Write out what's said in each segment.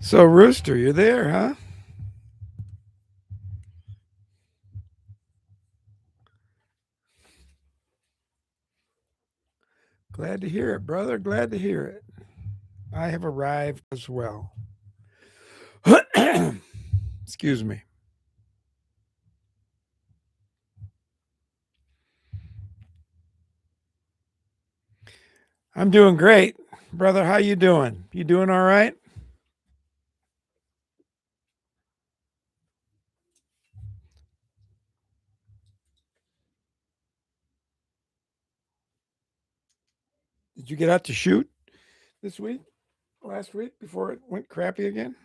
So, Rooster, you're there, huh? Glad to hear it, brother. Glad to hear it. I have arrived as well. Excuse me. I'm doing great, brother. How you doing? You doing all right? Did you get out to shoot this week? Last week before it went crappy again?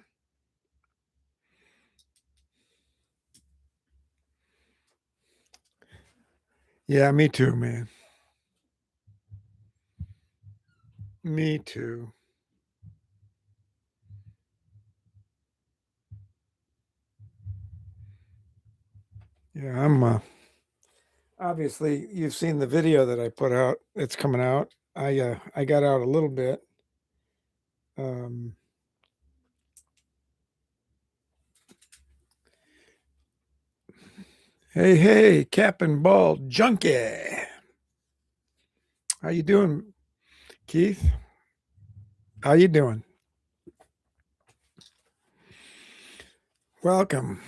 Yeah, me too, man. Me too. Yeah, I'm. Obviously, you've seen the video that I put out. It's coming out. I got out a little bit. Um, hey, hey, Cap and Ball Junkie. How you doing, Keith? How you doing? Welcome.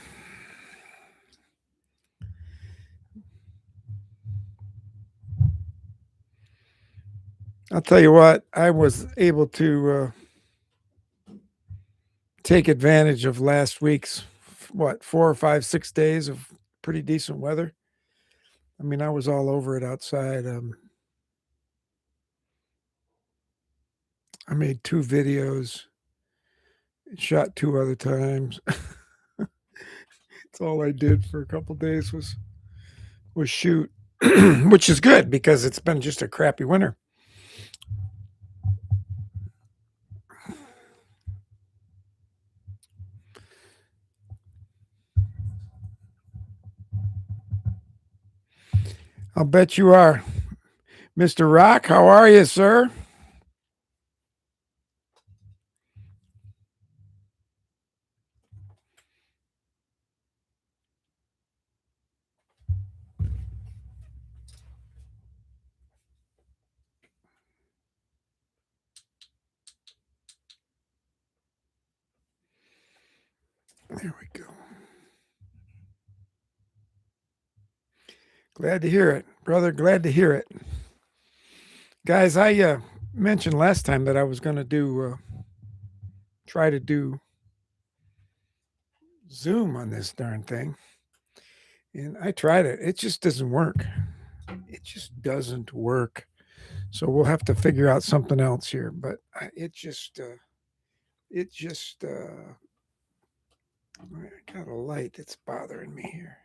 I'll tell you what, I was able to take advantage of last week's, what, 4 or 5, 6 days of pretty decent weather. I mean, I was all over it outside. I made 2 videos, shot 2 other times. That's all I did for a couple days was shoot, which is good because it's been just a crappy winter. I'll bet you are. Mr. Rock, how are you, sir? There we go. Glad to hear it, brother. Glad to hear it. Guys, I mentioned last time that I was going to try to do Zoom on this darn thing. And I tried it. It just doesn't work. It just doesn't work. So we'll have to figure out something else here. But I got a light that's bothering me here.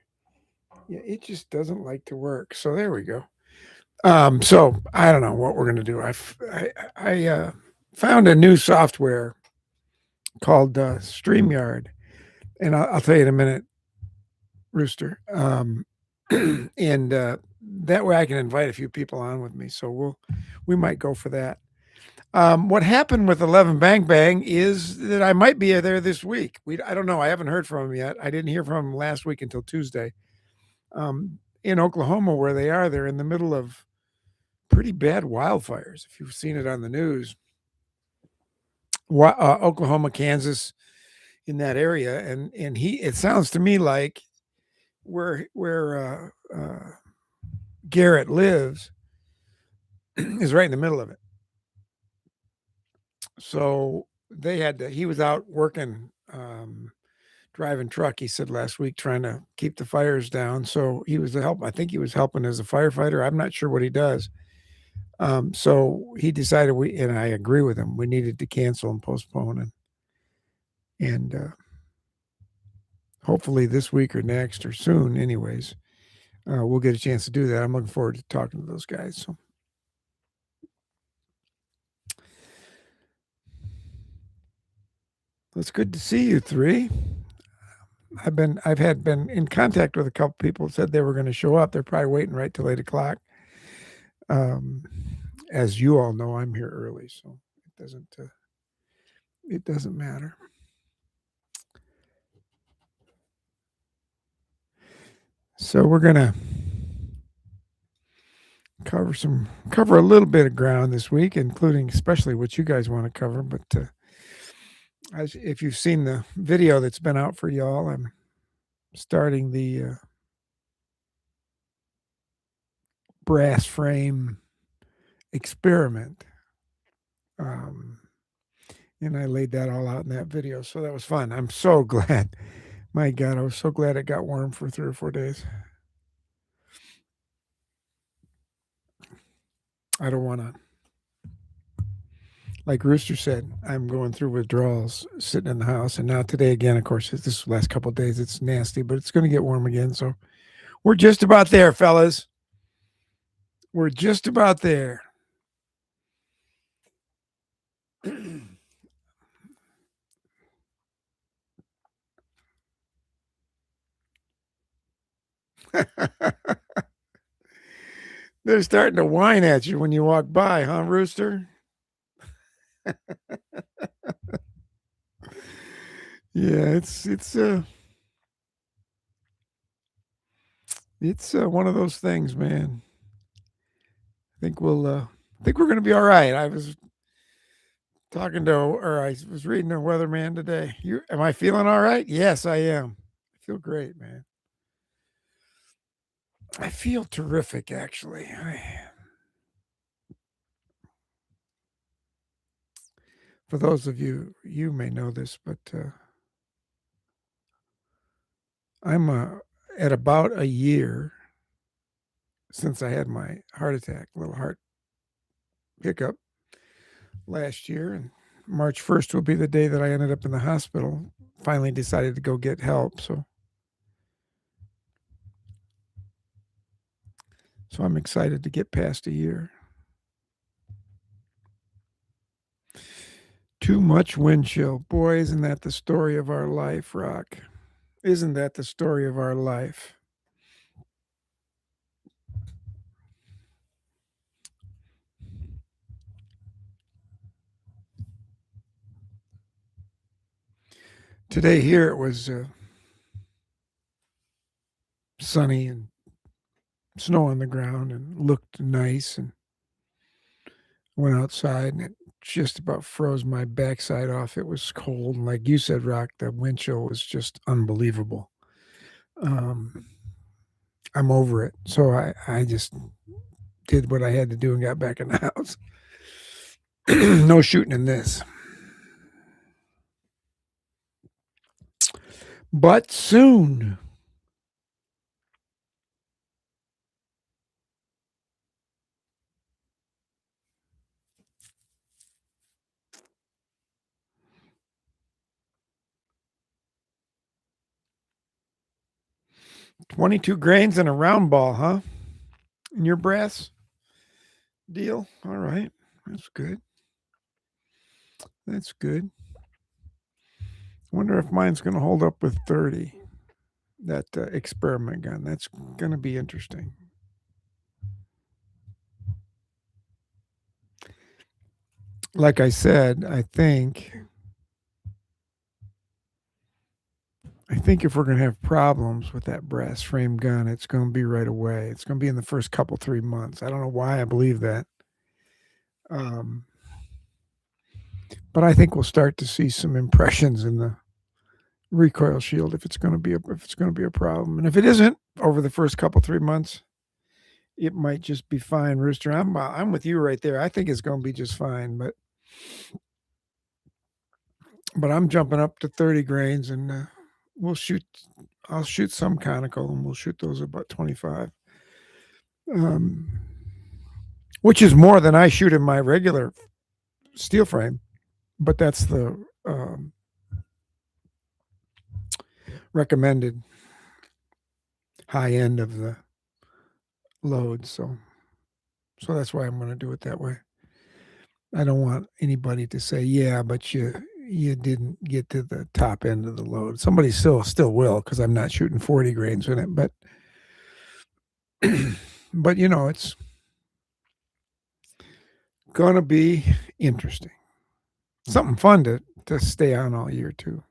Yeah, it just doesn't like to work. So there we go. So I don't know what we're gonna do. I found a new software called StreamYard, and I'll tell you in a minute, Rooster. And that way I can invite a few people on with me. So we might go for that. What happened with 11 Bang Bang is that I might be there this week. I don't know. I haven't heard from him yet. I didn't hear from him last week until Tuesday. In Oklahoma, where they are, they're in the middle of pretty bad wildfires. If you've seen it on the news, Oklahoma, Kansas, in that area, and it sounds to me like where Garrett lives is right in the middle of it. So they had to. He was out working, driving truck. He said last week trying to keep the fires down. So he was help. I think he was helping as a firefighter. I'm not sure what he does. So he decided and I agree with him. We needed to cancel and postpone, and hopefully this week or next or soon, anyways, we'll get a chance to do that. I'm looking forward to talking to those guys. So. It's good to see you three. I've been in contact with a couple people who said they were going to show up. They're probably waiting right till 8 o'clock. Um, as you all know, I'm here early, so it doesn't matter. So we're gonna cover a little bit of ground this week, including especially what you guys want to cover. But if you've seen the video that's been out for y'all, I'm starting the brass frame experiment. Um, and I laid that all out in that video. So that was fun. I'm so glad. My God, I was so glad it got warm for 3 or 4 days. I don't want to, like Rooster said, I'm going through withdrawals sitting in the house. And now today again, of course, this last couple of days, it's nasty, but it's going to get warm again. So we're just about there, fellas. We're just about there. They're starting to whine at you when you walk by, huh, Rooster? Yeah, it's one of those things, man. I think we're going to be all right. I was I was reading a weatherman today. Am I feeling all right? Yes, I am. I feel great, man. I feel terrific, actually. For those of you, you may know this, but I'm at about a year since I had my heart attack, little heart hiccup last year, and March 1st will be the day that I ended up in the hospital. Finally decided to go get help, so I'm excited to get past a year. Too much wind chill. Boy, isn't that the story of our life, Rock? Isn't that the story of our life? Today here it was sunny and snow on the ground and looked nice, and went outside and it just about froze my backside off. It was cold, and like you said, Rock, the wind chill was just unbelievable. Um, I'm over it, so I just did what I had to do and got back in the house. No shooting in this, but soon. 22 grains in a round ball, huh? In your brass deal? All right. That's good. That's good. Wonder if mine's going to hold up with 30. That experiment gun. That's going to be interesting. Like I said, I think if we're going to have problems with that brass frame gun, it's going to be right away. It's going to be in the first couple 3 months. I don't know why I believe that. But I think we'll start to see some impressions in the recoil shield if it's going to be a problem. And if it isn't over the first couple 3 months, it might just be fine. Rooster, I'm with you right there. I think it's going to be just fine, but I'm jumping up to 30 grains, and we'll shoot. I'll shoot some conical, and we'll shoot those about 25, which is more than I shoot in my regular steel frame. But that's the recommended high end of the load. So that's why I'm going to do it that way. I don't want anybody to say, "Yeah, but you didn't get to the top end of the load." Somebody still will, because I'm not shooting 40 grains in it, but but it's gonna be interesting. Something fun to stay on all year too.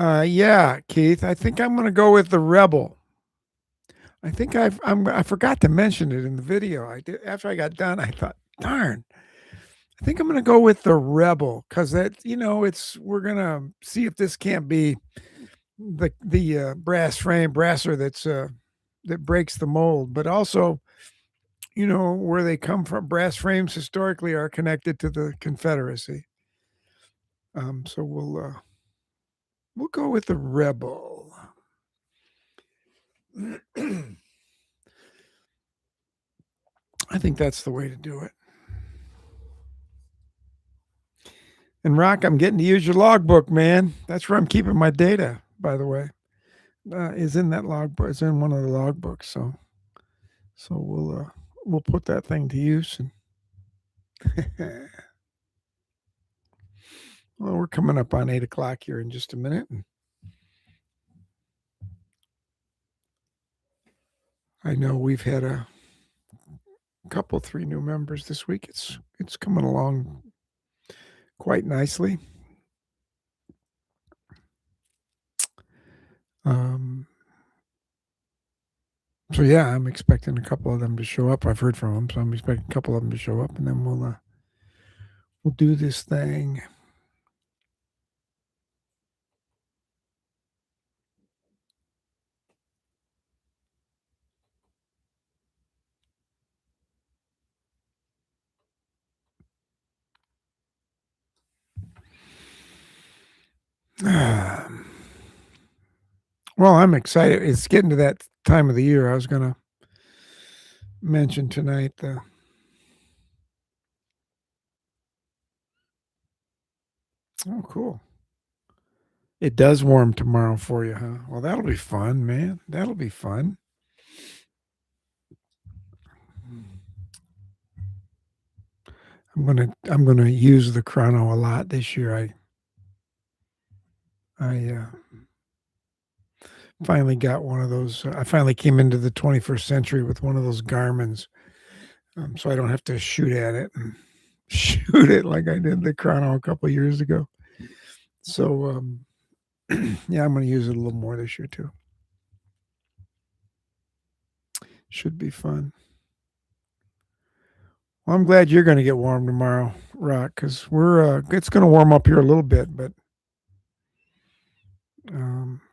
Yeah, Keith, I think I'm gonna go with the Rebel. I forgot to mention it in the video. I did after I got done, I thought, "Darn, I think I'm gonna go with the Rebel because it's we're gonna see if this can't be the brass frame brasser that breaks the mold, but also, where they come from, brass frames historically are connected to the Confederacy. So we'll go with the Rebel. I think that's the way to do it. And Rock, I'm getting to use your logbook, man. That's where I'm keeping my data, by the way. Is in that logbook. It's in one of the logbooks. So we'll put that thing to use. And well, we're coming up on 8 o'clock here in just a minute. And I know we've had a couple, 3 new members this week. It's coming along quite nicely. So yeah, I'm expecting a couple of them to show up. I've heard from them, so I'm expecting a couple of them to show up, and then we'll do this thing. Well, I'm excited. It's getting to that time of the year. I was going to mention tonight oh, cool. It does warm tomorrow for you, huh? Well, that'll be fun, man. That'll be fun. I'm gonna use the chrono a lot this year. I finally got one of those. I finally came into the 21st century with one of those Garmin's, so I don't have to shoot at it and shoot it like I did the chrono a couple of years ago. So yeah, I'm going to use it a little more this year too. Should be fun. Well, I'm glad you're going to get warm tomorrow, Rock, because it's going to warm up here a little bit, but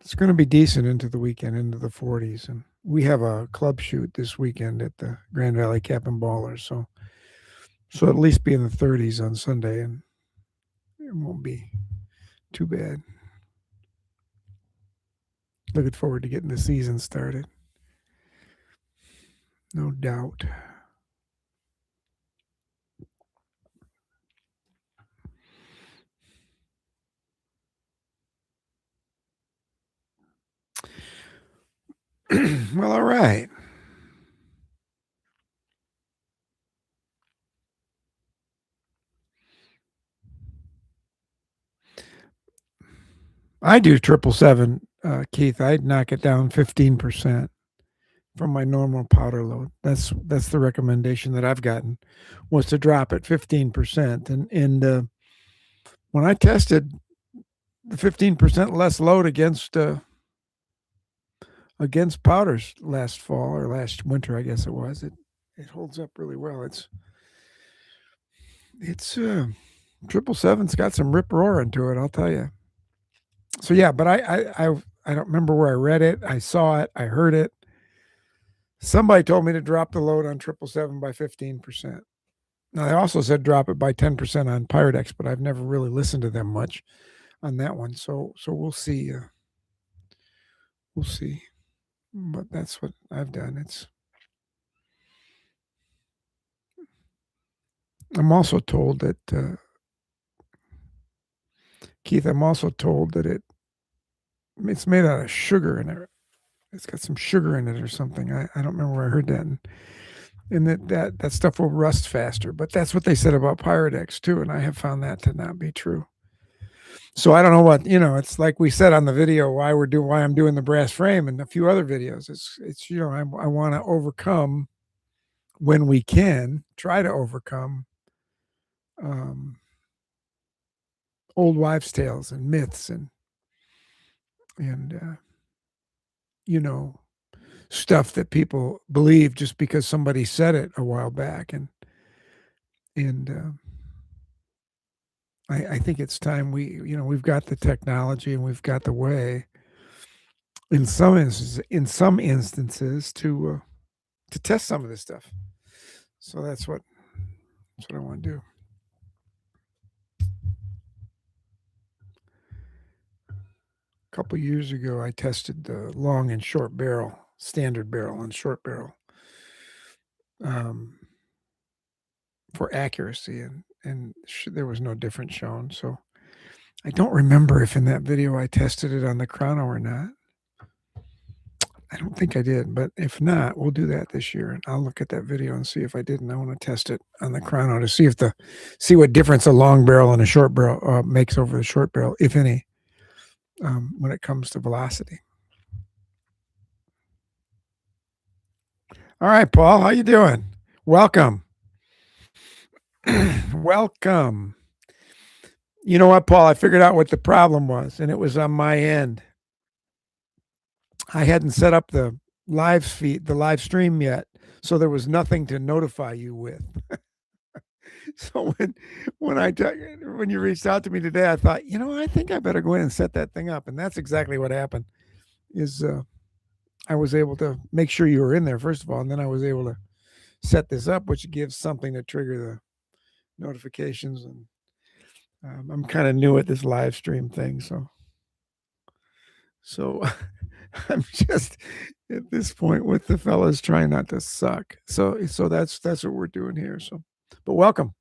it's going to be decent into the weekend, into the 40s, and we have a club shoot this weekend at the Grand Valley Cap and Ballers, so at least be in the 30s on Sunday, and it won't be too bad. Looking forward to getting the season started. No doubt. Well, all right. I do 777, Keith. I'd knock it down 15% from my normal powder load. That's the recommendation that I've gotten, was to drop it 15%. And when I tested the 15% less load against powders last fall or last winter, I guess it was, it holds up really well. It's 777's got some rip roar into it, I'll tell you. So yeah, but I don't remember where I read it. I saw it. I heard it. Somebody told me to drop the load on 777 by 15%. Now they also said drop it by 10% on Pyredex, but I've never really listened to them much on that one. So we'll see. We'll see. But that's what I've done. I'm also told that Keith. I'm also told that it's made out of sugar in it. It's got some sugar in it or something. I don't remember where I heard that. And that stuff will rust faster. But that's what they said about Pyredex too, and I have found that to not be true. So I don't know what it's like we said on the video why I'm doing the brass frame and a few other videos. It's I want to overcome, when we can try to overcome, old wives' tales and myths and and you know, stuff that people believe just because somebody said it a while back, and I think it's time we've got the technology and we've got the way in some instances to test some of this stuff. So that's what I want to do. A couple years ago, I tested the long and short barrel, standard barrel and short barrel, um, for accuracy, and there was no difference shown. So I don't remember if in that video I tested it on the chrono or not. I don't think I did, but if not, we'll do that this year, and I'll look at that video and see if I did, and I want to test it on the chrono to see what difference a long barrel and a short barrel makes over the short barrel, if any, when it comes to velocity. All right, Paul, how you doing? Welcome. Welcome. You know what, Paul? I figured out what the problem was, and it was on my end. I hadn't set up the live stream yet, so there was nothing to notify you with. So when you reached out to me today, I thought, I think I better go in and set that thing up, and that's exactly what happened. Is I was able to make sure you were in there first of all, and then I was able to set this up, which gives something to trigger the notifications. And I'm kind of new at this live stream thing, so I'm just at this point with the fellas trying not to suck. So that's what we're doing here. So, but welcome.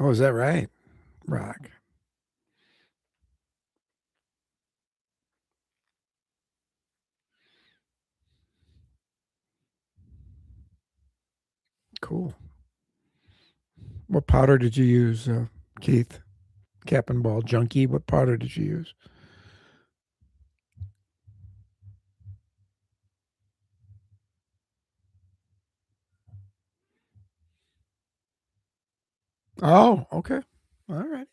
Oh, is that right? Rock. Cool. What powder did you use, Keith? Cap and Ball Junkie. What powder did you use? Oh, okay. All right.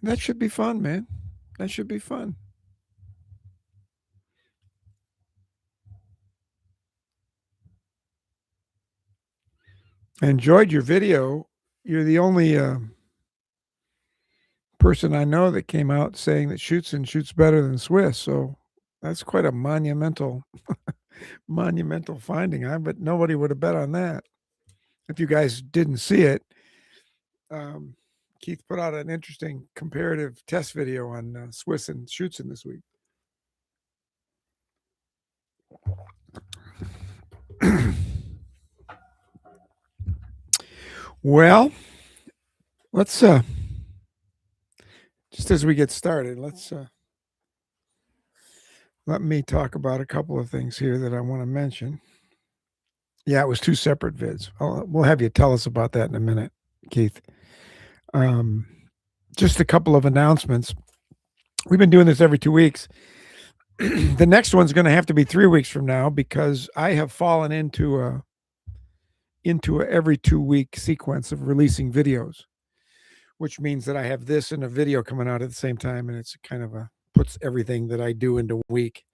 That should be fun, man. That should be fun. I enjoyed your video. You're the only person I know that came out saying that shoots better than Swiss. So that's quite a monumental finding. I bet nobody would have bet on that. If you guys didn't see it, um, Keith put out an interesting comparative test video on Swiss and Schutzen this week. Well, let's just as we get started, let me talk about a couple of things here that I want to mention. Yeah, it was two separate vids. We'll have you tell us about that in a minute, Keith. Just a couple of announcements. We've been doing this every 2 weeks. The next one's going to have to be 3 weeks from now because I have fallen into a every 2 week sequence of releasing videos, which means that I have this and a video coming out at the same time, and it's kind of puts everything that I do into a week,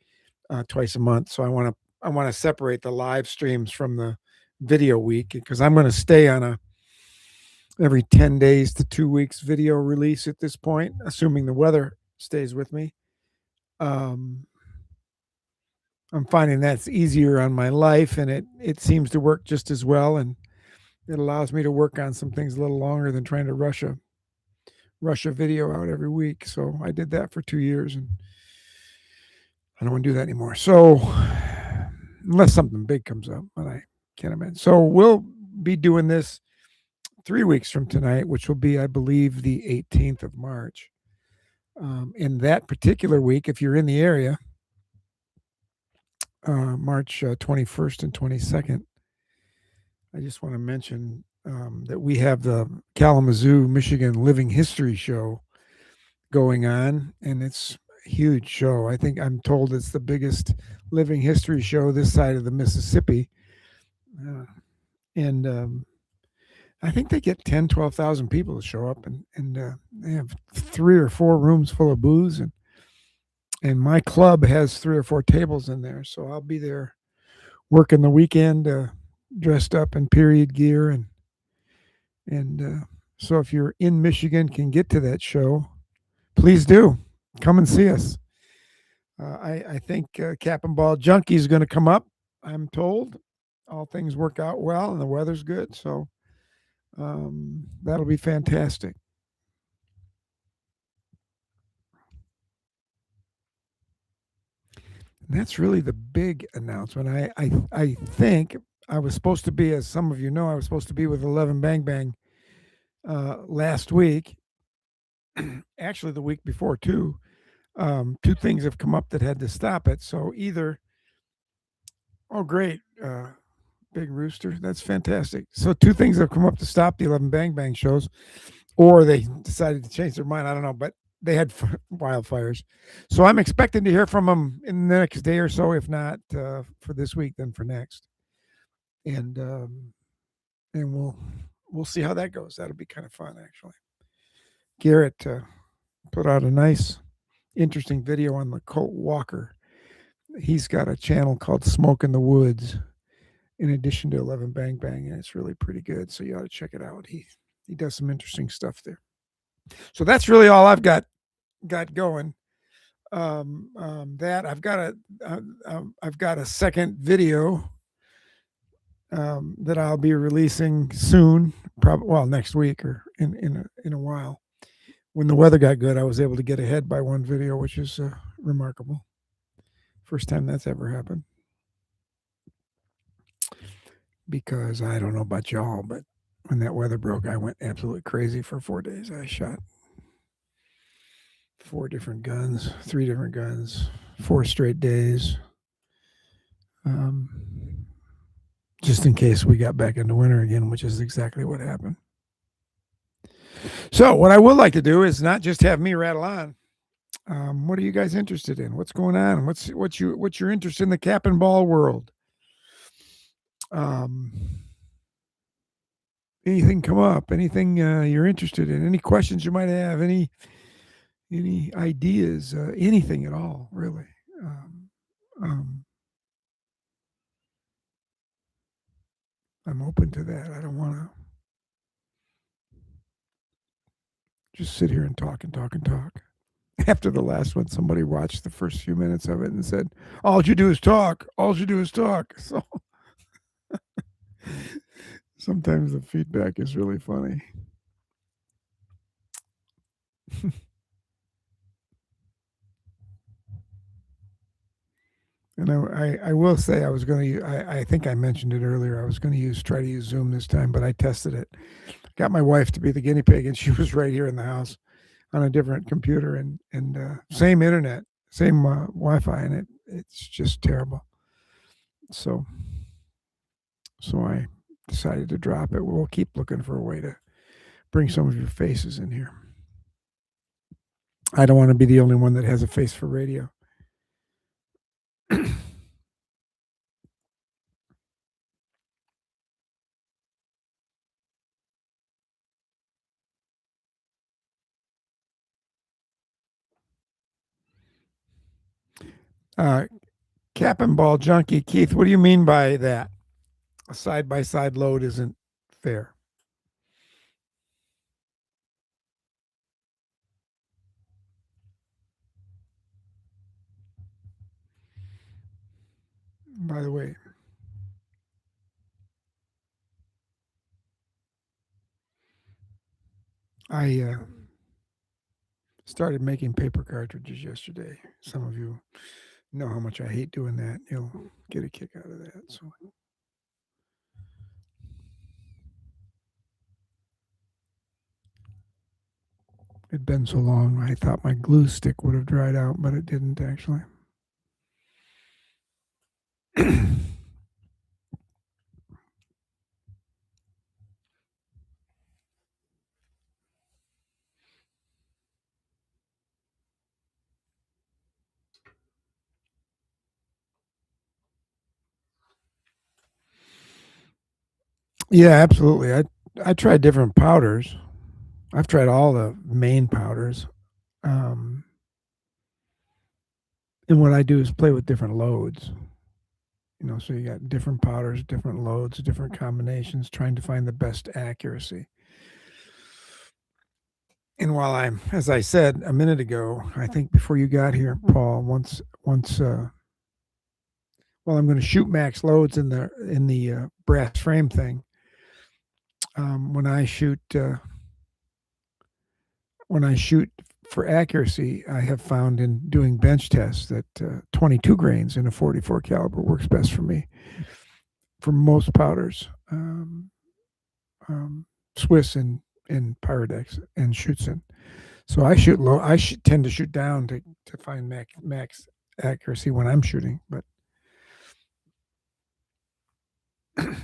twice a month. So I want to separate the live streams from the video week because I'm going to stay on every 10 days to 2 weeks video release at this point, assuming the weather stays with me. I'm finding that's easier on my life, and it seems to work just as well, and it allows me to work on some things a little longer than trying to rush a video out every week. So I did that for 2 years, and I don't want to do that anymore. So unless something big comes up, but I can't imagine. So we'll be doing this 3 weeks from tonight, which will be, I believe, the 18th of March. In that particular week, if you're in the area, March 21st and 22nd, I just want to mention that we have the Kalamazoo, Michigan Living History Show going on, and it's huge show. I think I'm told it's the biggest living history show this side of the Mississippi. Uh, and I think they get 10, 12,000 people to show up, and they have 3 or 4 rooms full of booze, and my club has 3 or 4 tables in there, so I'll be there working the weekend, dressed up in period gear, and so if you're in Michigan, can get to that show, please do come and see us. I think Cap and Ball Junkie is going to come up. I'm told all things work out well and the weather's good, so that'll be fantastic. And that's really the big announcement. I think I was supposed to be, as some of you know, I was supposed to be with 11 Bang Bang last week. Actually, the week before too. 2 things have come up that had to stop it. So either, oh great, Big Rooster, that's fantastic. So 2 things have come up to stop the 11 Bang Bang shows, or they decided to change their mind. I don't know, but they had wildfires. So I'm expecting to hear from them in the next day or so, if not for this week, then for next. And we'll see how that goes. That'll be kind of fun, actually. Garrett put out a nice, interesting video on the Colt Walker. He's got a channel called Smoke in the Woods, in addition to 11 Bang Bang, and it's really pretty good. So you ought to check it out. He does some interesting stuff there. So that's really all I've got going. That I've got a second video that I'll be releasing soon, probably next week or in a while. When the weather got good, I was able to get ahead by one video, which is remarkable. First time that's ever happened. Because I don't know about y'all, but when that weather broke, I went absolutely crazy for 4 days. I shot 4 different guns, 3 different guns, 4 straight days. Just in case we got back into winter again, which is exactly what happened. So what I would like to do is not just have me rattle on. What are you guys interested in? What's going on? What's your interest in the cap and ball world? Anything come up? Anything you're interested in? Any questions you might have? Any ideas? Anything at all, really? I'm open to that. I don't want to just sit here and talk and talk and talk. After the last one, somebody watched the first few minutes of it and said, "All you do is talk. All you do is talk." So sometimes the feedback is really funny. And I will say I was going to, I think I mentioned it earlier. I was going to try to use Zoom this time, but I tested it. Got my wife to be the guinea pig, and she was right here in the house on a different computer and same internet, same Wi-Fi, and it's just terrible. So I decided to drop it. We'll keep looking for a way to bring some of your faces in here. I don't want to be the only one that has a face for radio. Cap and ball junkie, Keith. What do you mean by that? A side by side load isn't fair. By the way, I started making paper cartridges yesterday. Some of you know how much I hate doing that. You'll get a kick out of that. So it'd been so long, I thought my glue stick would have dried out, but it didn't actually. Yeah, absolutely. I tried different powders. I've tried all the main powders. Um, and what I do is play with different loads. So you got different powders, different loads, different combinations, trying to find the best accuracy. And while as I said a minute ago, I think before you got here, Paul, well, I'm going to shoot max loads in the brass frame thing. When I shoot for accuracy, I have found in doing bench tests that 22 grains in a 44 caliber works best for me for most powders, um, Swiss and Pyrodex and Schutzen. So I shoot low. Tend to shoot down to find max accuracy when I'm shooting. But oh,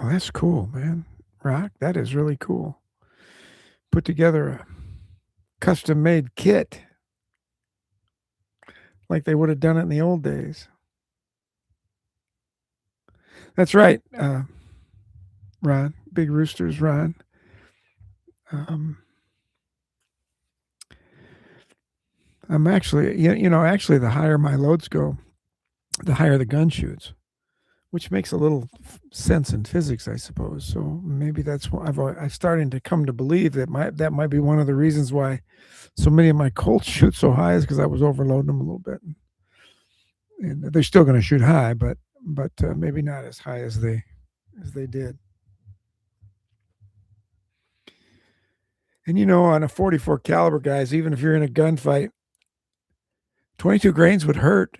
that's cool, man. Rock, that is really cool. Put together a custom made kit like they would have done it in the old days. That's right, Ron. Big Roosters, Ron. Um, I'm actually, actually, the higher my loads go, the higher the gun shoots, which makes a little sense in physics, I suppose. So maybe that's what I'm starting to come to believe that might be one of the reasons why so many of my Colts shoot so high is because I was overloading them a little bit, and they're still going to shoot high, but maybe not as high as they did. And on a 44 caliber, guys, even if you're in a gunfight, 22 grains would hurt.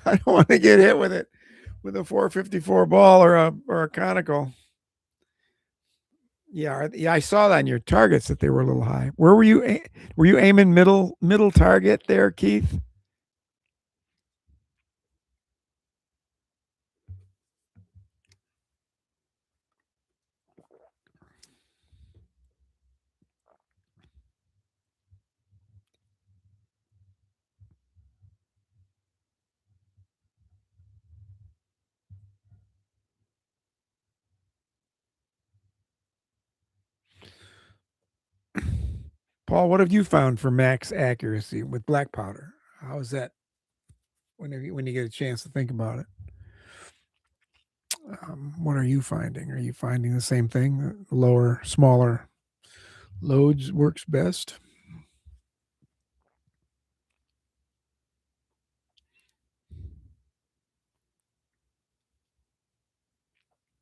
I don't want to get hit with it with a 454 ball or a conical. Yeah, yeah, I saw that on your targets that they were a little high. Where were you? Were you aiming middle target there, Keith? Paul, what have you found for max accuracy with black powder? How is that when you get a chance to think about it? What are you finding? Are you finding the same thing? Lower, smaller loads works best.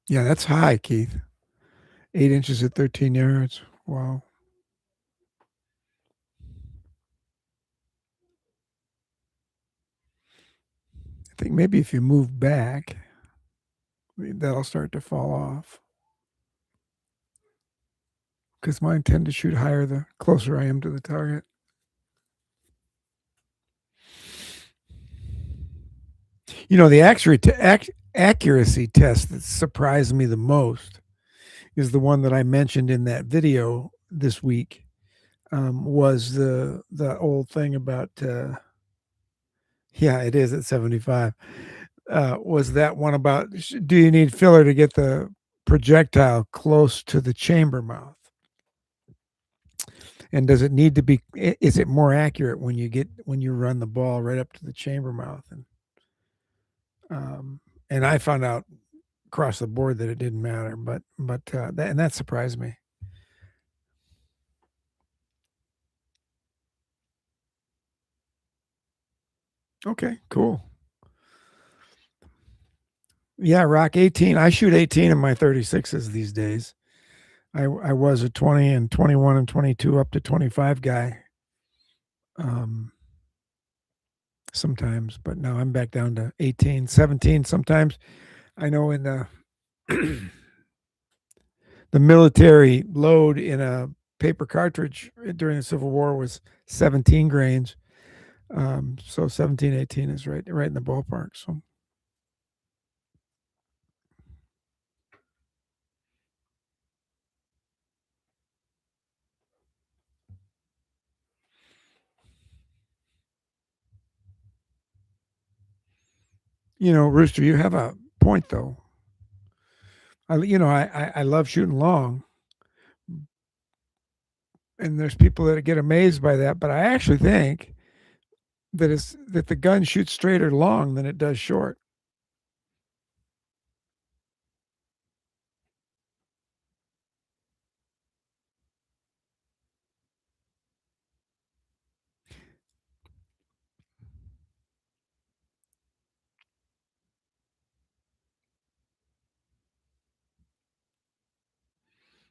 Yeah, that's high, Keith. 8 inches at 13 yards. Wow. I think maybe if you move back, that'll start to fall off. Because mine tend to shoot higher the closer I am to the target. The accuracy test that surprised me the most is the one that I mentioned in that video this week. Was the old thing about yeah, it is at 75. Was that one about do you need filler to get the projectile close to the chamber mouth? And does it need to be is it more accurate when you run the ball right up to the chamber mouth? Um and I found out across the board that it didn't matter, but that surprised me. Okay, cool. Yeah, rock 18. I shoot 18 in my 36s these days. I was a 20 and 21 and 22 up to 25 guy. Um Sometimes, but now I'm back down to 18, 17 sometimes. I know in the military load in a paper cartridge during the Civil War was 17 grains. So 17, 18 is right in the ballpark. So Rooster, you have a point though. I love shooting long, and there's people that get amazed by that, but I actually think that the gun shoots straighter long than it does short.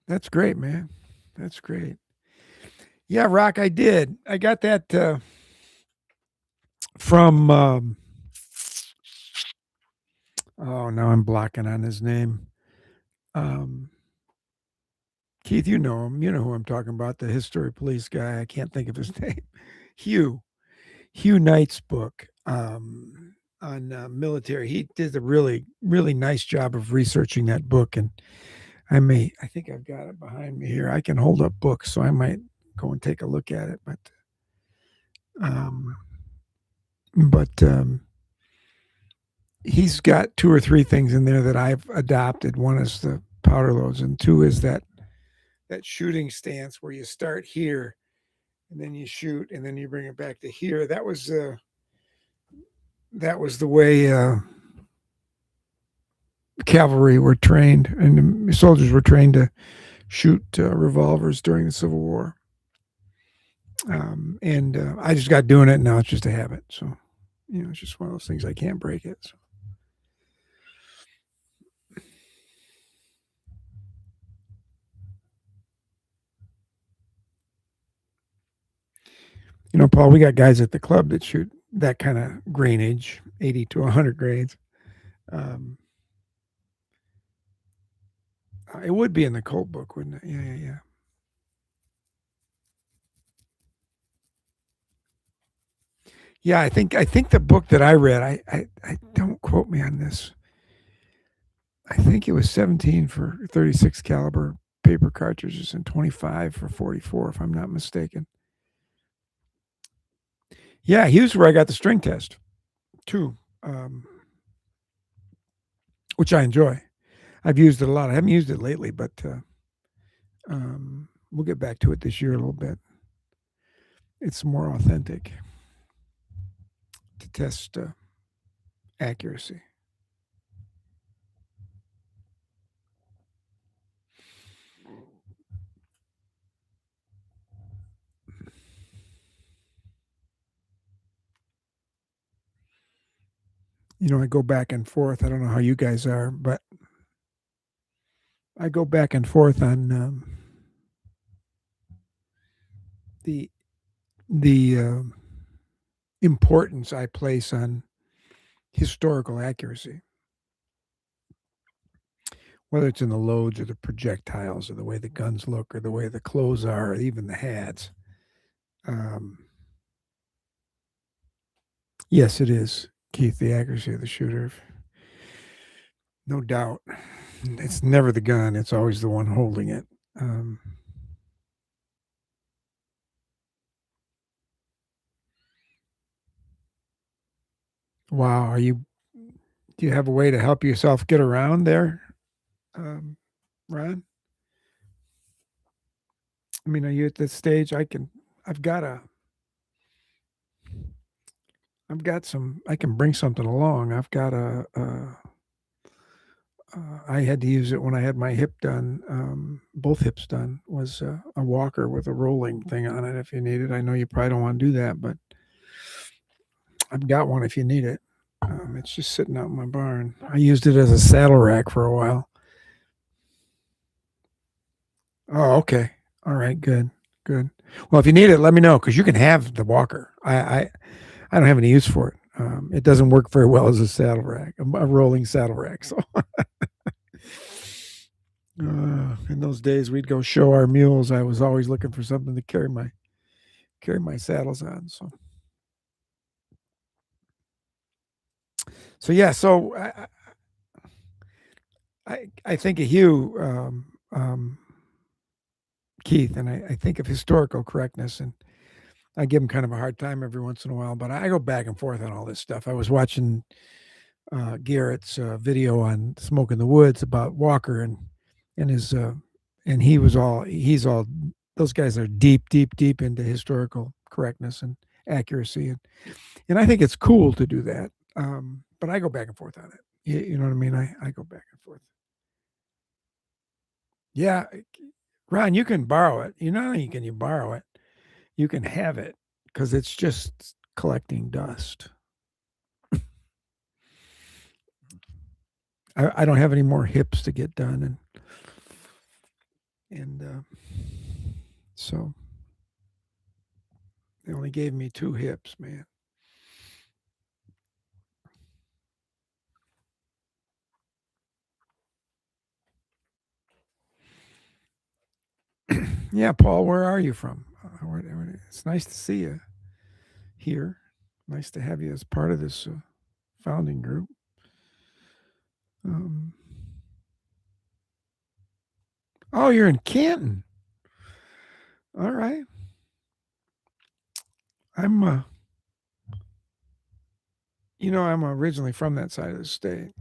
That's great, man. That's great. Yeah, Rock, I did. I got that from. Oh, now I'm blocking on his name. Um, Keith, you know him. You know who I'm talking about. The history police guy. I can't think of his name. Hugh. Hugh Knight's book on military. He did a really, really nice job of researching that book, and I think I've got it behind me here. I can hold up books, so I might go and take a look at it. Um, but he's got two or three things in there that I've adopted. One is the powder loads, and two is that shooting stance where you start here and then you shoot and then you bring it back to here. That was the way cavalry were trained and the soldiers were trained to shoot revolvers during the Civil War. And I just got doing it, and now it's just a habit. So, it's just one of those things. I can't break it. So. Paul, we got guys at the club that shoot that kind of grainage, 80 to 100 grains. It would be in the Colt book, wouldn't it? Yeah. Yeah, I think the book that I read, I don't quote me on this. I think it was 17 for 36 caliber paper cartridges and 25 for 44, if I'm not mistaken. Yeah, here's where I got the string test too, which I enjoy. I've used it a lot. I haven't used it lately, but we'll get back to it this year a little bit. It's more authentic to test accuracy. I go back and forth. I don't know how you guys are, but I go back and forth on the importance I place on historical accuracy, whether it's in the loads or the projectiles or the way the guns look or the way the clothes are or even the hats. Yes, it is, Keith, the accuracy of the shooter. No doubt. It's never the gun, it's always the one holding it. Wow. Do you have a way to help yourself get around there, Ron? I mean, are you at this stage? I've got a, I've got some, I can bring something along. I've got I had to use it when I had my hip done. Both hips done was a walker with a rolling thing on it. If you need it, I know you probably don't want to do that, but I've got one if you need it. It's just sitting out in my barn. I used it as a saddle rack for a while. Oh, okay. All right. Good. Good. Well, if you need it, let me know because you can have the walker. I don't have any use for it. It doesn't work very well as a saddle rack, a rolling saddle rack. So in those days, we'd go show our mules. I was always looking for something to carry my saddles on. So yeah. So I think of Hugh, Keith, and I think of historical correctness, and I give him kind of a hard time every once in a while. But I go back and forth on all this stuff. I was watching Garrett's video on Smoke in the Woods about Walker and his and he's all those guys are deep into historical correctness and accuracy, and I think it's cool to do that. But I go back and forth on it. You know what I mean? I go back and forth. Yeah, Ron, you can borrow it. You know, you can you borrow it. You can have it because it's just collecting dust. I don't have any more hips to get done, and so they only gave me 2 hips, man. Yeah, Paul, where are you from? It's nice to see you here. Nice to have you as part of this founding group. Um, oh, you're in Canton. All right. I'm, I'm originally from that side of the state.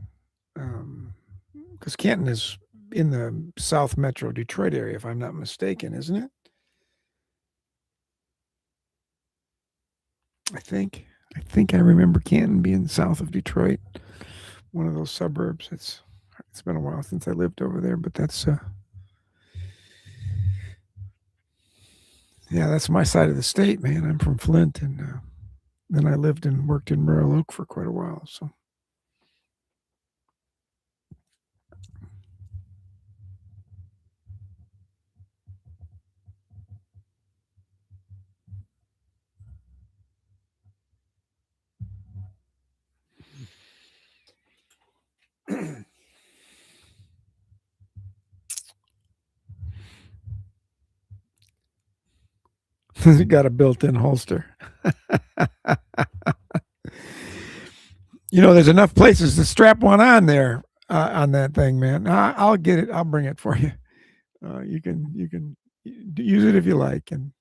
Because Canton is in the South Metro Detroit area, if I'm not mistaken, isn't it? I think. I remember Canton being south of Detroit, one of those suburbs. It's been a while since I lived over there, but that's yeah, that's my side of the state, man. I'm from Flint, and then I lived and worked in Royal Oak for quite a while. So it got a built-in holster. There's enough places to strap one on there on that thing, man. I'll get it. I'll bring it for you. You can use it if you like, and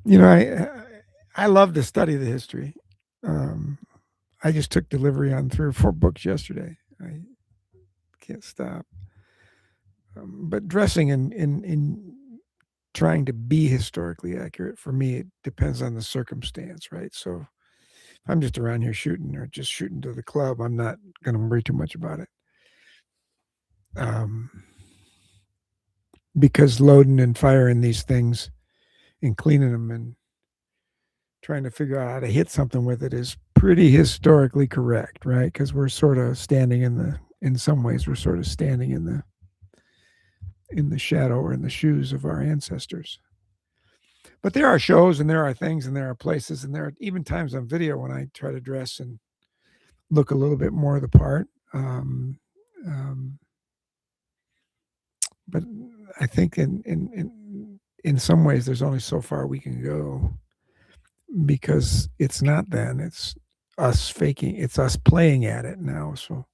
you know, I love to study the history. Um, I just took delivery on 3 or 4 books yesterday. I can't stop. But dressing in trying to be historically accurate for me, it depends on the circumstance, right? So if I'm just around here shooting or just shooting to the club, I'm not going to worry too much about it. Um, because loading and firing these things and cleaning them and trying to figure out how to hit something with it is pretty historically correct, right? Because we're sort of standing in some ways, we're sort of standing in the shadow or in the shoes of our ancestors. But there are shows and there are things and there are places and there are even times on video when I try to dress and look a little bit more the part. Um, but I think in some ways there's only so far we can go because it's not then, it's us faking, it's us playing at it now. So,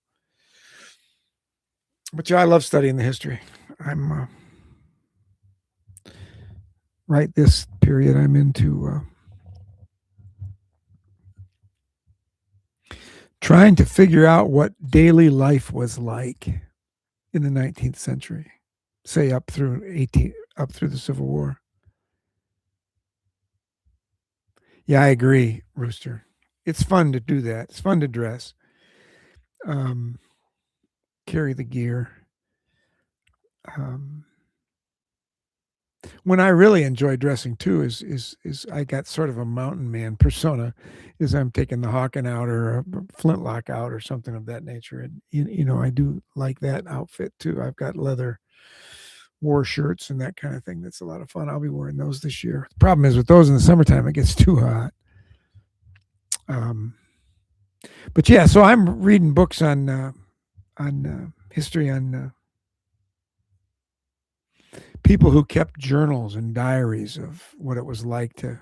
but yeah, I love studying the history. I'm right this period I'm into trying to figure out what daily life was like in the 19th century, say up through the Civil War. Yeah, I agree, Rooster. It's fun to do that. It's fun to dress, um, carry the gear. Um, when I really enjoy dressing too is I got sort of a mountain man persona, is I'm taking the Hawken out or a flintlock out or something of that nature, and I do like that outfit too. I've got leather war shirts and that kind of thing. That's a lot of fun. I'll be wearing those this year. The problem is with those in the summertime, it gets too hot. Um, but yeah, so I'm reading books on history on people who kept journals and diaries of what it was like to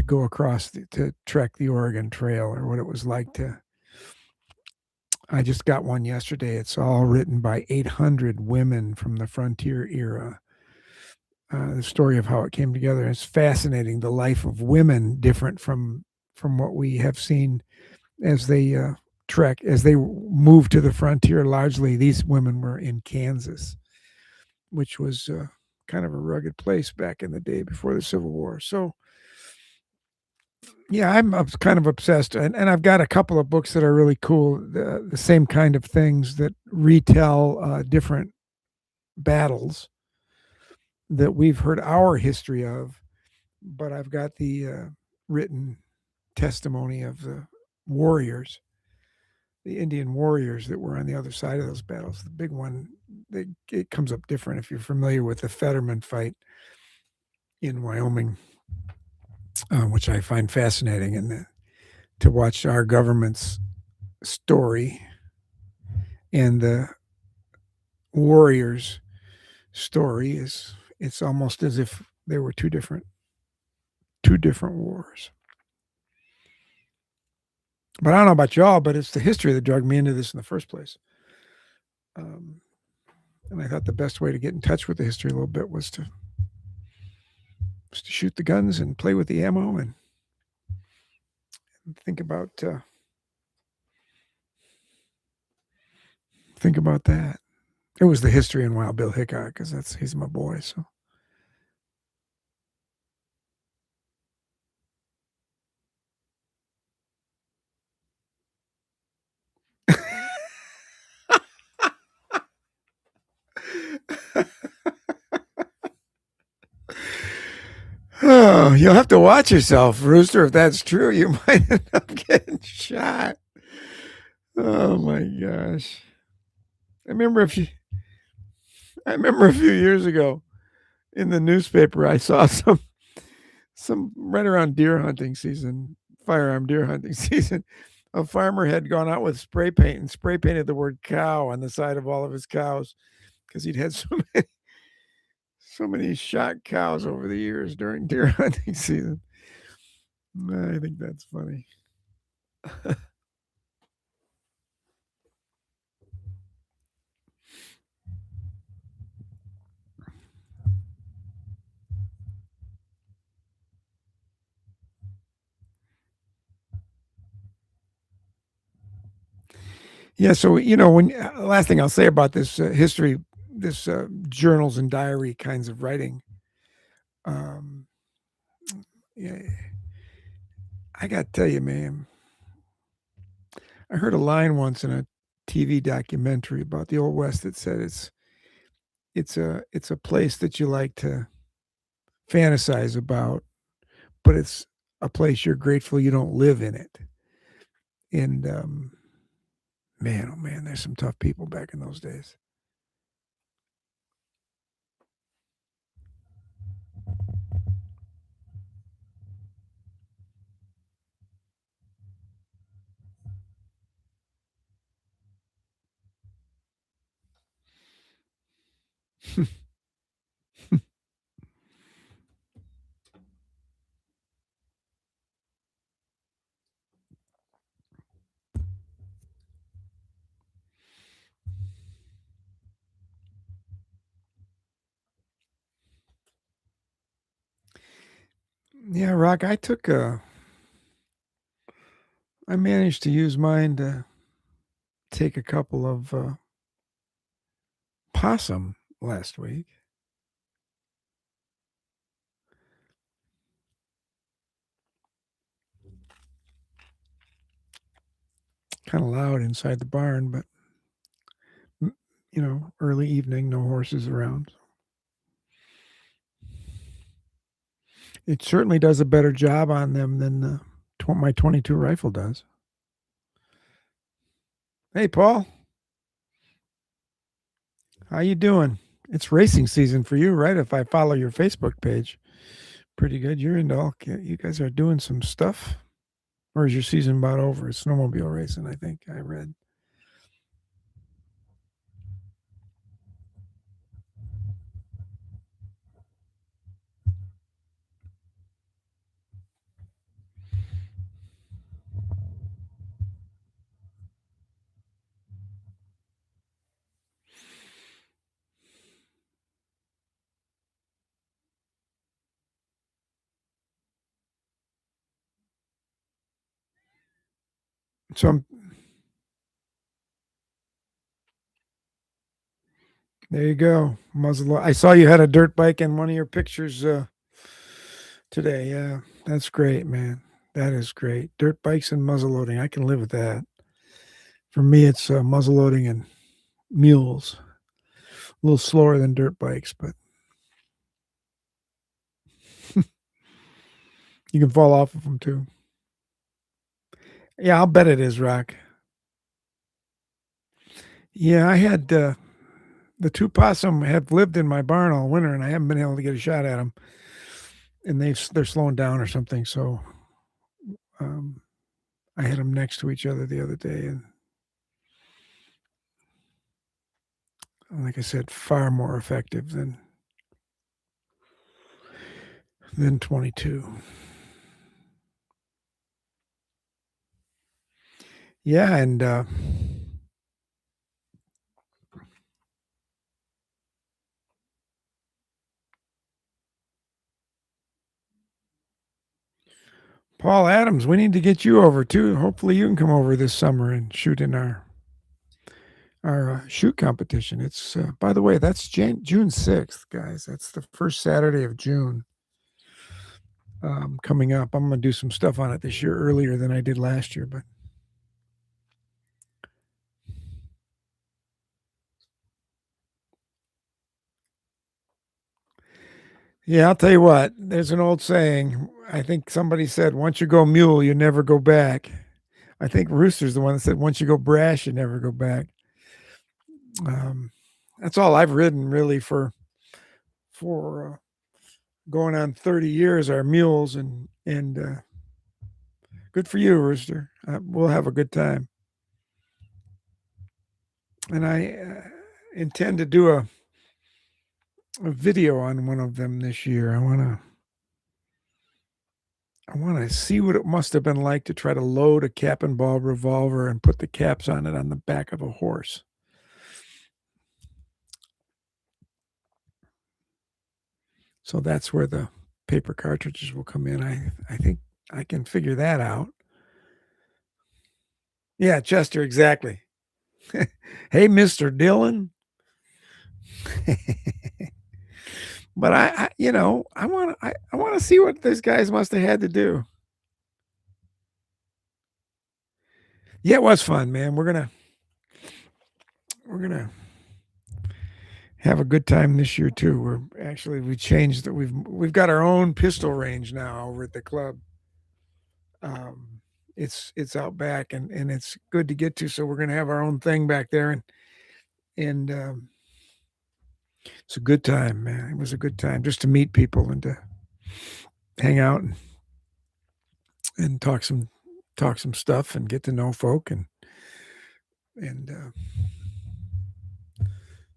go across to trek the Oregon Trail, or what it was like to I just got one yesterday. It's all written by 800 women from the frontier era. The story of how it came together. It's fascinating. The life of women, different from what we have seen as they trek, as they moved to the frontier. Largely, these women were in Kansas, which was kind of a rugged place back in the day before the Civil War. So, yeah, I'm kind of obsessed, and I've got a couple of books that are really cool. The same kind of things that retell different battles that we've heard our history of, but I've got the written testimony of the warriors, the Indian warriors that were on the other side of those battles. The big one, it comes up different if you're familiar with the Fetterman fight in Wyoming, which I find fascinating, and to watch our government's story and the warriors' story is it's almost as if they were two different wars. But I don't know about y'all, but it's the history that drug me into this in the first place. Um, and I thought the best way to get in touch with the history a little bit was to shoot the guns and play with the ammo and think about that. It was the history in Wild Bill Hickok because he's my boy. So. Oh, you'll have to watch yourself, Rooster. If that's true, you might end up getting shot. Oh my gosh! I remember a few. I remember a few years ago in the newspaper, I saw some right around deer hunting season, firearm deer hunting season. A farmer had gone out with spray paint and spray painted the word "cow" on the side of all of his cows because he'd had so many shot cows over the years during deer hunting season. I think that's funny. Yeah. So when last thing I'll say about this history, this journals and diary kinds of writing. Um, yeah, I got to tell you, man. I heard a line once in a TV documentary about the Old West that said it's a place that you like to fantasize about, but it's a place you're grateful you don't live in it. And man, oh man, there's some tough people back in those days. Yeah, Rock. I managed to use mine to take a couple of possum last week. Kind of loud inside the barn, but early evening, no horses around. It certainly does a better job on them than my 22 rifle does. Hey, Paul, how you doing? It's racing season for you, right? If I follow your Facebook page, pretty good. You're into all. You guys are doing some stuff, or is your season about over? It's snowmobile racing, I think I read. So there you go, muzzle. I saw you had a dirt bike in one of your pictures today. Yeah, that's great, man. That is great. Dirt bikes and muzzle loading. I can live with that. For me, it's muzzle loading and mules. A little slower than dirt bikes, but you can fall off of them too. Yeah, I'll bet it is, Rock. Yeah, I had the two possum have lived in my barn all winter, and I haven't been able to get a shot at them. And they're slowing down or something. So um, I had them next to each other the other day, and like I said, far more effective than 22. Yeah, and Paul Adams, we need to get you over too. Hopefully, you can come over this summer and shoot in our shoot competition. It's by the way, that's June 6th, guys. That's the first Saturday of June coming up. I'm going to do some stuff on it this year earlier than I did last year, but yeah, I'll tell you what. There's an old saying. I think somebody said, "Once you go mule, you never go back." I think Rooster's the one that said, "Once you go brash, you never go back." Um, that's all I've ridden really for going on 30 years. Are mules, and good for you, Rooster. We'll have a good time, and I intend to do a video on one of them this year. I want to see what it must have been like to try to load a cap and ball revolver and put the caps on it on the back of a horse. So that's where the paper cartridges will come in. I think I can figure that out. Yeah, Chester, exactly. Hey, Mr. Dillon. But I want to see what those guys must have had to do. Yeah, it was fun, man. We're gonna have a good time this year too. We changed that. We've got our own pistol range now over at the club. Um, it's out back and it's good to get to. So we're gonna have our own thing back there and it's a good time, man. It was a good time just to meet people and to hang out and talk some stuff and get to know folk and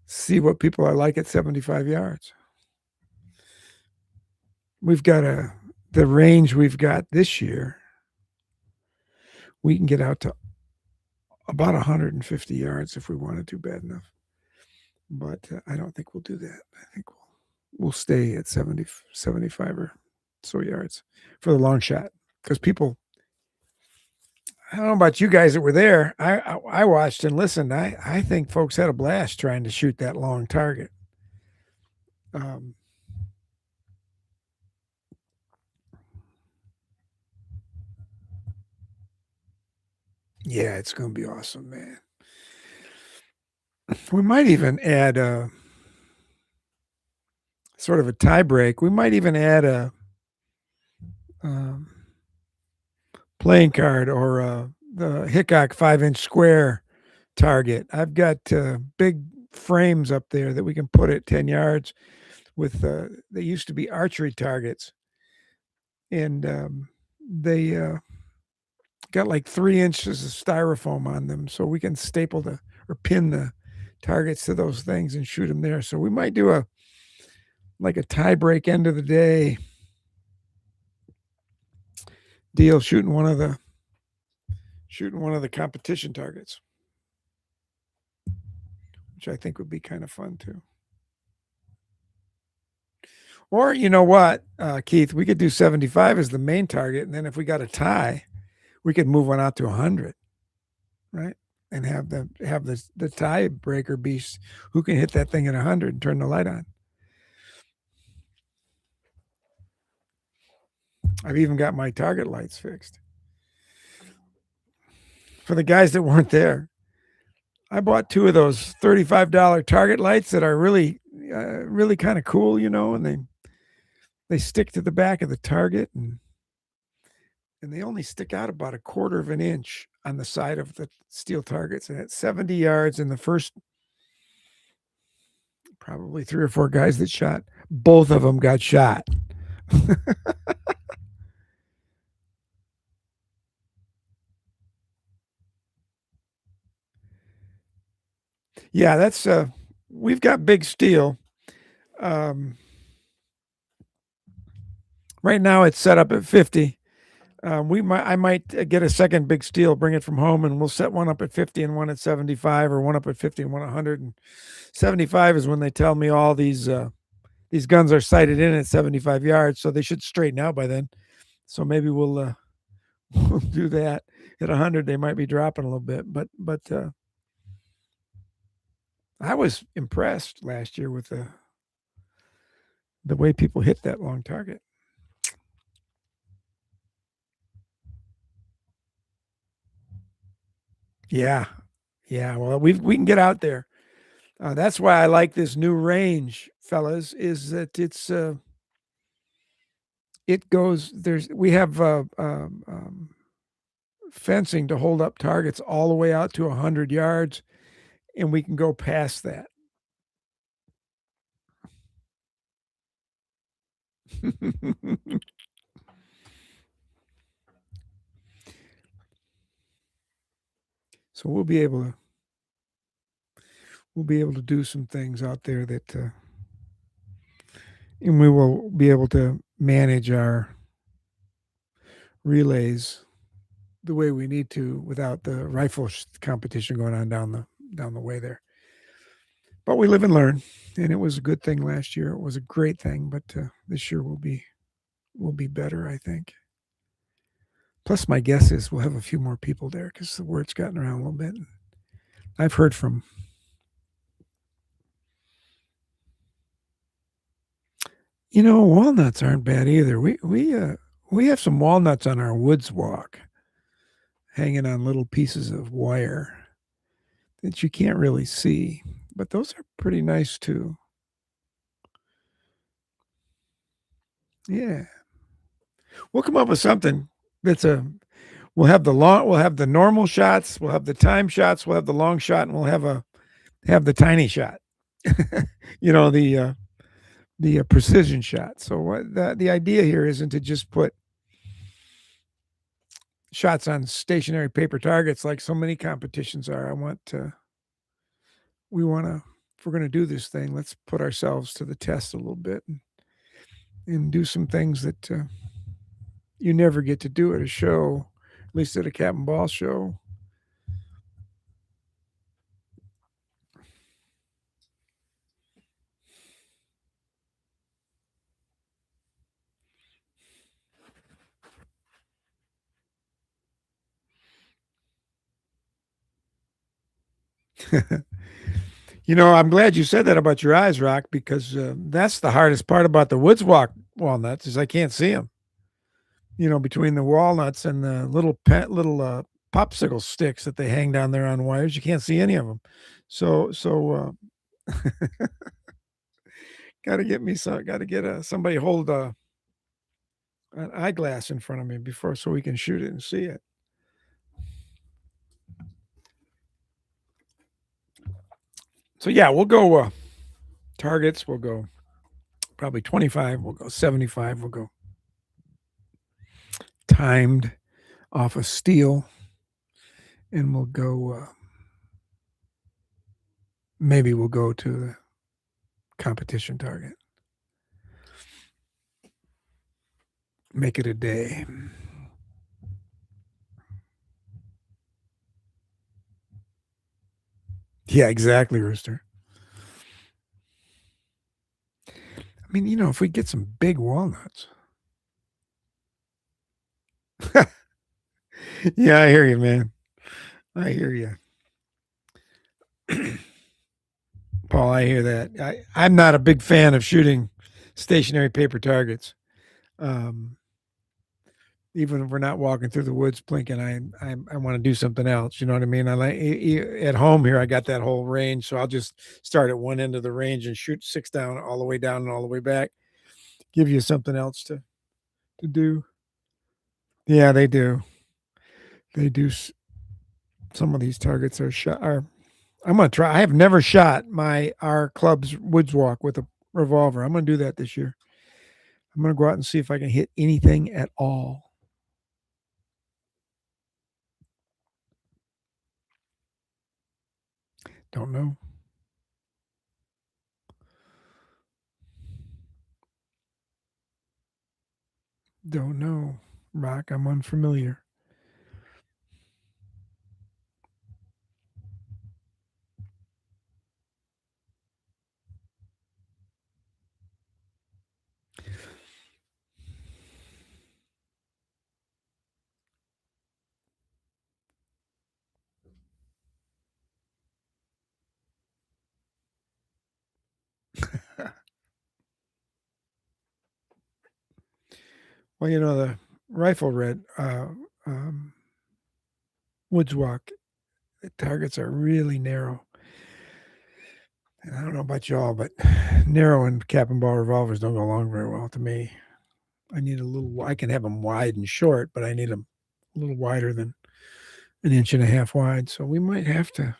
see what people are like at 75 yards. We've got the range we've got this year. We can get out to about 150 yards if we wanted to bad enough. But I don't think we'll do that. I think we'll stay at 70, 75 or so yards for the long shot because people. I don't know about you guys that were there. I watched and listened. I think folks had a blast trying to shoot that long target. Um, yeah, it's going to be awesome, man. We might even add a sort of a tie break. We might even add a um, playing card or the Hickok 5-inch square target. I've got big frames up there that we can put at 10 yards with they used to be archery targets and they got like 3 inches of styrofoam on them so we can staple or pin the targets to those things and shoot them there. So we might do a tie break end of the day deal shooting one of the competition targets, which I think would be kind of fun too. Or you know what, Keith, we could do 75 as the main target, and then if we got a tie, we could move one out to 100. right? And have the tiebreaker be who can hit that thing at 100 and turn the light on. I've even got my target lights fixed. For the guys that weren't there, I bought two of those $35 target lights that are really kind of cool, and they stick to the back of the target, and they only stick out about a quarter of an inch on the side of the steel targets. And at 70 yards, in the first probably three or four guys that shot, both of them got shot. Yeah, that's we've got big steel. Um, right now it's set up at 50. I might get a second big steel, bring it from home, and we'll set one up at 50 and one at 75, or one up at 50 and one at 100. And 75 is when they tell me all these guns are sighted in at 75 yards, so they should straighten out by then. So maybe we'll we'll do that. At 100, they might be dropping a little bit, but I was impressed last year with the way people hit that long target. Yeah, yeah. Well, we can get out there. That's why I like this new range, fellas. Is that it goes there's we have fencing to hold up targets all the way out to 100 yards, and we can go past that. So we'll be able to do some things out there that and we will be able to manage our relays the way we need to without the rifle competition going on down the way there. But we live and learn, and it was a good thing last year. It was a great thing, but this year will be better, I think. Plus, my guess is we'll have a few more people there because the word's gotten around a little bit. I've heard from walnuts aren't bad either. We have some walnuts on our woods walk, hanging on little pieces of wire that you can't really see, but those are pretty nice too. Yeah, we'll come up with something that's a. We'll have the normal shots. We'll have the time shots. We'll have the long shot, and we'll have the tiny shot. The precision shot. So the idea here isn't to just put shots on stationary paper targets like so many competitions are. We want to, if we're going to do this thing, let's put ourselves to the test a little bit and do some things that you never get to do at a show, at least at a cap and ball show. I'm glad you said that about your eyes, Rock, because that's the hardest part about the woods walk walnuts is I can't see them. Between the walnuts and the little popsicle sticks that they hang down there on wires, you can't see any of them. So got to get me some. Got to get somebody hold an eyeglass in front of me before so we can shoot it and see it. So yeah, we'll go targets. We'll go probably 25. We'll go 75. We'll go timed off of steel, and we'll go. Maybe we'll go to the competition target. Make it a day. Yeah, exactly, Rooster. I mean, if we get some big walnuts. Yeah, I hear you, man. I hear you, Paul. I hear that. I'm not a big fan of shooting stationary paper targets. Um, Even if we're not walking through the woods plinking, I want to do something else. You know what I mean? I like at home here. I got that whole range, so I'll just start at one end of the range and shoot six down, all the way down and all the way back. Give you something else to do. Yeah, they do. They do. Some of these targets are shot. I'm gonna try. I have never shot our club's woods walk with a revolver. I'm gonna do that this year. I'm gonna go out and see if I can hit anything at all. Don't know. Don't know. Rock, I'm unfamiliar. Well, the rifle red um, woods walk targets are really narrow. And I don't know about y'all, but narrow and cap and ball revolvers don't go along very well to me. I need a little. I can have them wide and short, but I need them a little wider than an inch and a half wide. So we might have to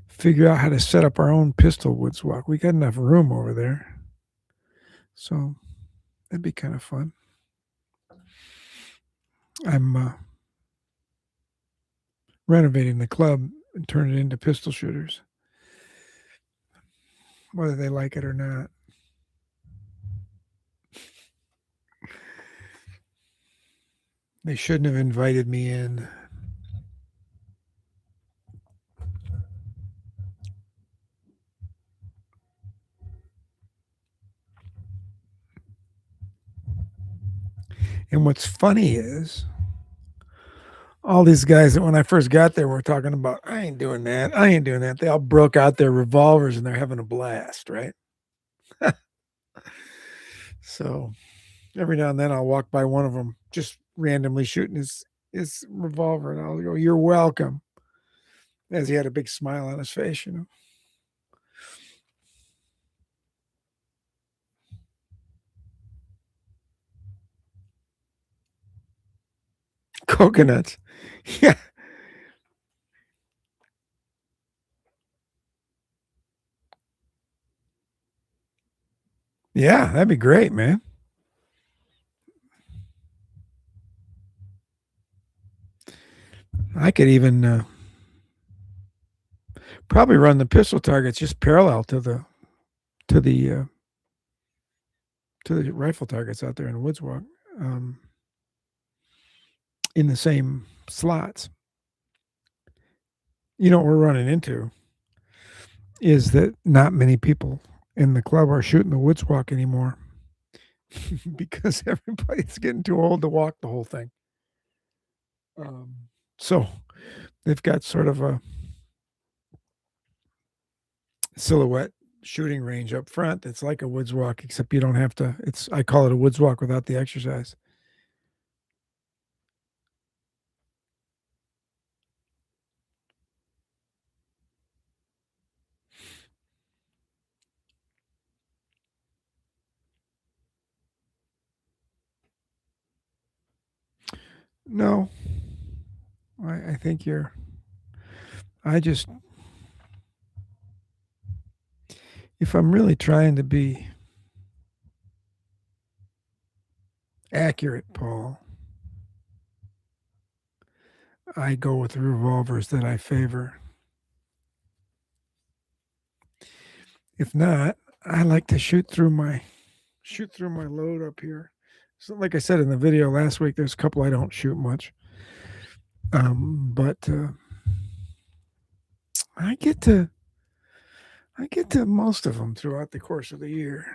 figure out how to set up our own pistol woods walk. We got enough room over there, so that'd be kind of fun. I'm renovating the club and turning it into pistol shooters, whether they like it or not. They shouldn't have invited me in. And what's funny is all these guys that when I first got there were talking about, I ain't doing that. I ain't doing that. They all broke out their revolvers and they're having a blast, right? So every now and then I'll walk by one of them just randomly shooting his revolver and I'll go, "You're welcome." As he had a big smile on his face. Coconuts. Yeah. Yeah, that'd be great, man. I could even probably run the pistol targets just parallel to the uh, to the rifle targets out there in the woods walk, um, in the same slots. What we're running into is that not many people in the club are shooting the woods walk anymore because everybody's getting too old to walk the whole thing. Um, so they've got sort of a silhouette shooting range up front that's like a woods walk, except you don't have to. I call it a woods walk without the exercise. No, I think you're. I just, if I'm really trying to be accurate, Paul, I go with the revolvers that I favor. If not, I like to shoot through my load up here. So, like I said in the video last week, there's a couple I don't shoot much, but I get to most of them throughout the course of the year.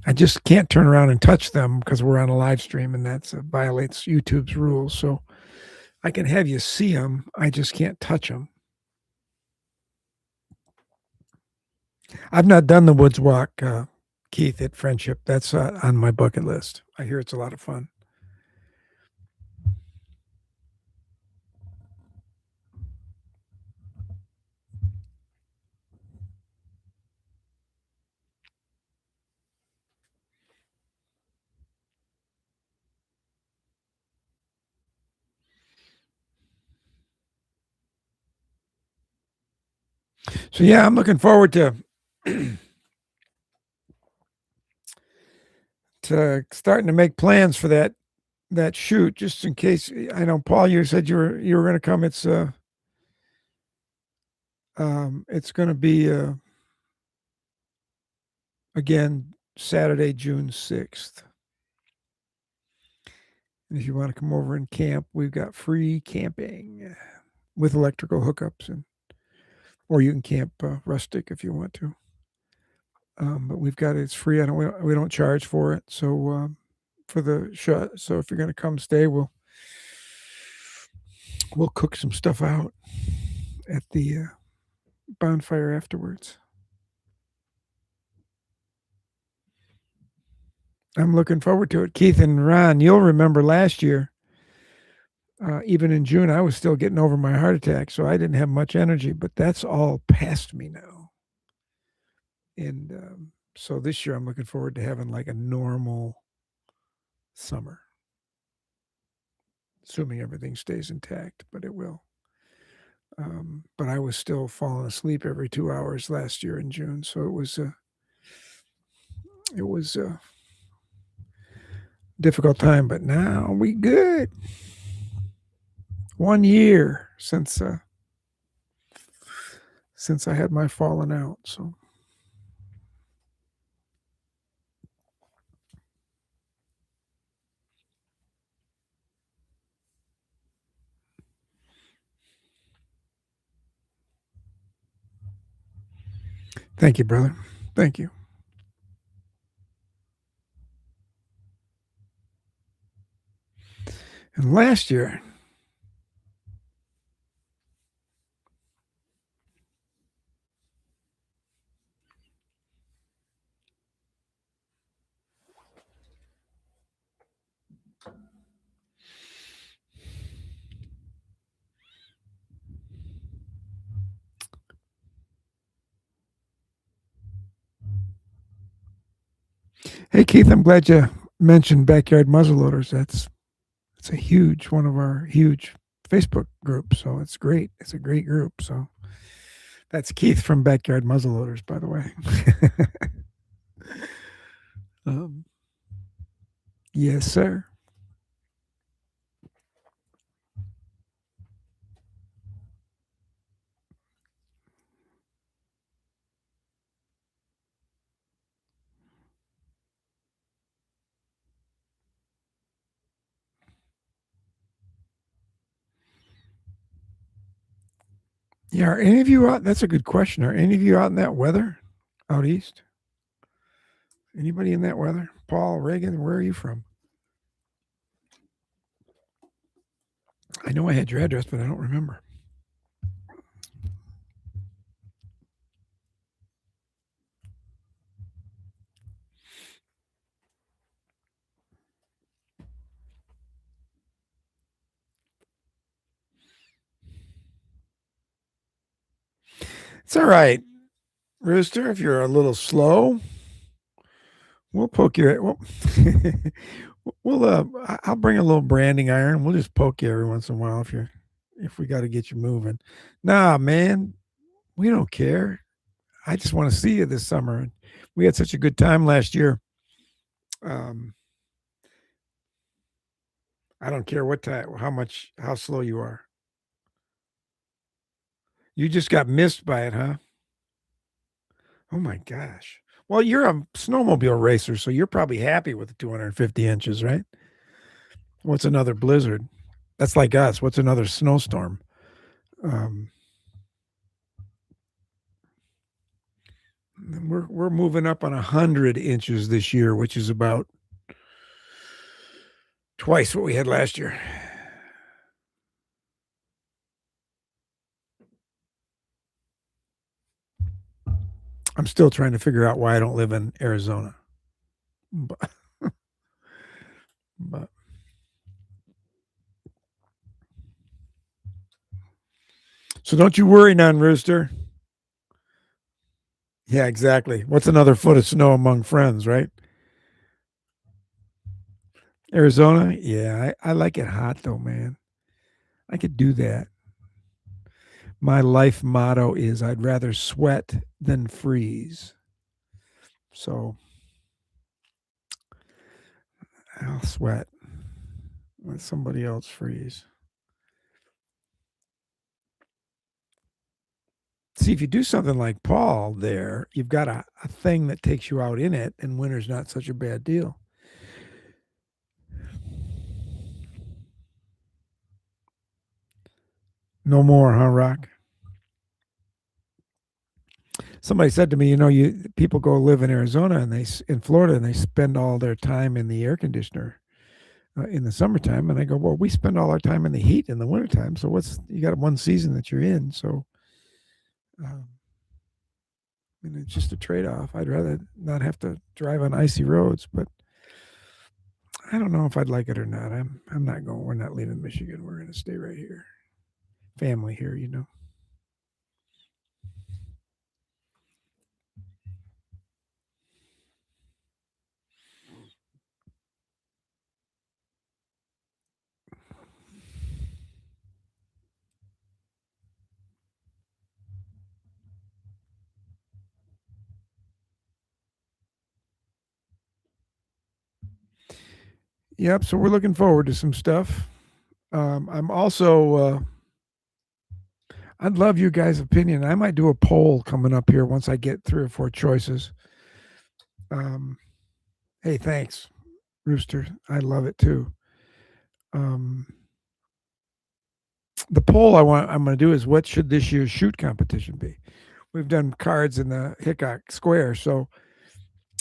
I just can't turn around and touch them because we're on a live stream, and that violates YouTube's rules. So I can have you see them. I just can't touch them. I've not done the woods walk, Keith, at Friendship. That's on my bucket list. I hear it's a lot of fun. So yeah, I'm looking forward to to starting to make plans for that shoot, just in case. I know, Paul, you said you were going to come. It's going to be again Saturday, June 6th. And if you want to come over and camp, we've got free camping with electrical hookups, or you can camp rustic if you want to. But we've got it's free. We don't charge for it. So for the show, so if you're going to come stay, we'll cook some stuff out at the bonfire afterwards. I'm looking forward to it. Keith and Ron, you'll remember last year, even in June, I was still getting over my heart attack, so I didn't have much energy, but that's all past me now. And so this year, I'm looking forward to having like a normal summer, assuming everything stays intact, but it will. But I was still falling asleep every 2 hours last year in June, so it was a difficult time. But now we good. 1 year since I had my falling out. So thank you, brother. Thank you. And last year, hey Keith, I'm glad you mentioned backyard muzzleloaders. It's a huge one of our huge Facebook groups. So it's great. It's a great group. So that's Keith from Backyard Muzzleloaders, by the way. um, yes, sir. Yeah, are any of you out? That's a good question. Are any of you out in that weather out east? Anybody in that weather? Paul, Reagan, where are you from? I know I had your address, but I don't remember. It's all right, Rooster. If you're a little slow, we'll poke you. I'll bring a little branding iron. We'll just poke you every once in a while if we got to get you moving. Nah, man, we don't care. I just want to see you this summer. We had such a good time last year. Um, I don't care what time, how slow you are. You just got missed by it, huh? Oh my gosh. Well, you're a snowmobile racer, so you're probably happy with the 250 inches, right? What's another blizzard? That's like us. What's another snowstorm? Um, We're moving up on 100 inches this year, which is about twice what we had last year. I'm still trying to figure out why I don't live in Arizona. But, but so don't you worry, none, Rooster. Yeah, exactly. What's another foot of snow among friends, right? Arizona? Yeah, I like it hot though, man. I could do that. My life motto is I'd rather sweat than freeze. So I'll sweat. Let somebody else freeze. See, if you do something like Paul there, you've got a thing that takes you out in it, and winter's not such a bad deal. No more, huh, Rock? Somebody said to me, you people go live in Arizona and in Florida and they spend all their time in the air conditioner in the summertime, and I go, well, we spend all our time in the heat in the wintertime. So you got one season that you're in, so um, it's just a trade off. I'd rather not have to drive on icy roads, but I don't know if I'd like it or not. I'm not going. We're not leaving Michigan. We're going to stay right here. Family here. Yep. So we're looking forward to some stuff. I'm also. I'd love you guys' opinion. I might do a poll coming up here once I get 3 or 4 choices. Um, hey, thanks, Rooster. I love it too. Um, the poll I'm going to do is what should this year's shoot competition be? We've done cards in the Hickok Square, so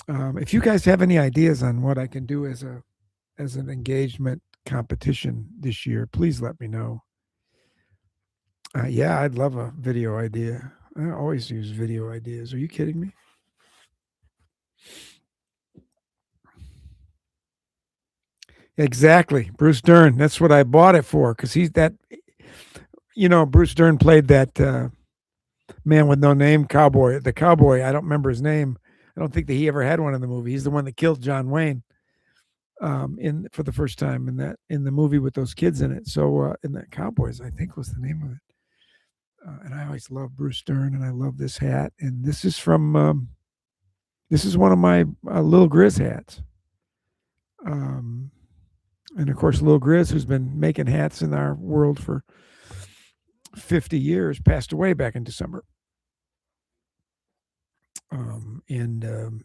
if you guys have any ideas on what I can do as an engagement competition this year, please let me know. Yeah, I'd love a video idea. I always use video ideas. Are you kidding me? Exactly, Bruce Dern. That's what I bought it for because he's that. Bruce Dern played that man with no name cowboy. The cowboy. I don't remember his name. I don't think that he ever had one in the movie. He's the one that killed John Wayne in for the first time in the movie with those kids in it. So in the Cowboys, I think was the name of it. And I always love Bruce Dern, and I love this hat. And this is from this is one of my Lil Grizz hats. Um, and of course, Lil Grizz, who's been making hats in our world for 50 years, passed away back in December. And